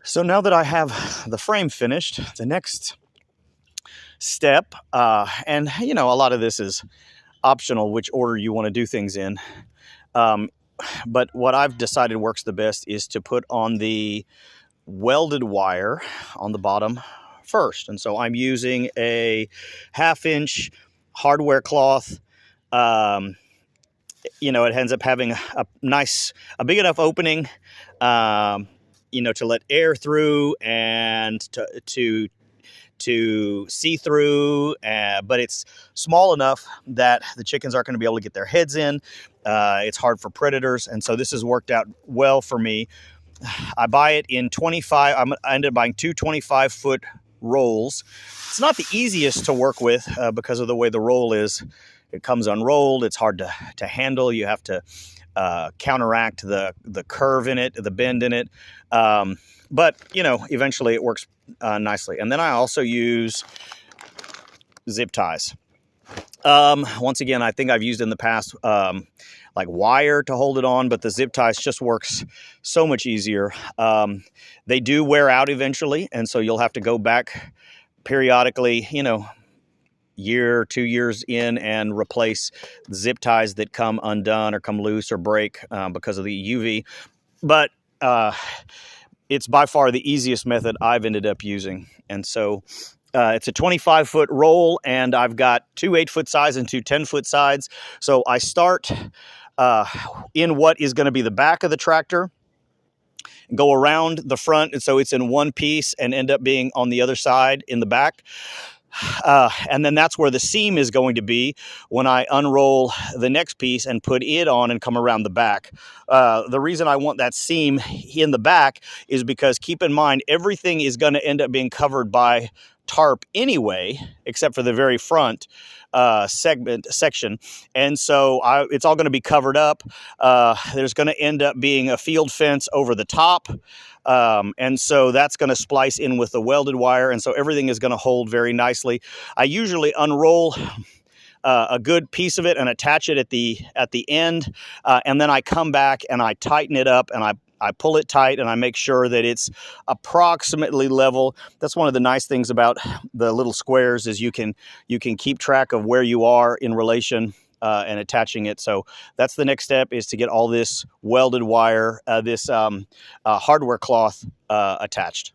So now that I have the frame finished, the next step, and you know, a lot of this is optional, which order you want to do things in. Um, but what I've decided works the best is to put on the welded wire on the bottom first. And so I'm using a 1/2 inch hardware cloth. Um, you know, it ends up having a big enough opening, you know, to let air through and to see through, but it's small enough that the chickens aren't going to be able to get their heads in. It's hard for predators, and so this has worked out well for me. I buy it in 25. I ended up buying two 25-foot rolls. It's not the easiest to work with because of the way the roll is. It comes unrolled. It's hard to handle. You have to counteract the curve in it, the bend in it. But, you know, eventually it works nicely. And then I also use zip ties. Once again, I think I've used in the past like wire to hold it on, but the zip ties just works so much easier. They do wear out eventually, and so you'll have to go back periodically, you know, year, 2 years in, and replace the zip ties that come undone or come loose or break because of the UV. But it's by far the easiest method I've ended up using. And so it's a 25-foot roll, and I've got two 8-foot sides and two 10-foot sides. So I start in what is going to be the back of the tractor, go around the front, and so it's in one piece, and end up being on the other side in the back. And then that's where the seam is going to be when I unroll the next piece and put it on and come around the back. The reason I want that seam in the back is because, keep in mind, everything is going to end up being covered by tarp anyway, except for the very front section. And so it's all going to be covered up. There's going to end up being a field fence over the top. And so that's going to splice in with the welded wire. And so everything is going to hold very nicely. I usually unroll a good piece of it and attach it at the end. And then I come back and I tighten it up, and I pull it tight, and I make sure that it's approximately level. That's one of the nice things about the little squares, is you can keep track of where you are in relation and attaching it. So that's the next step, is to get all this welded wire, this hardware cloth attached.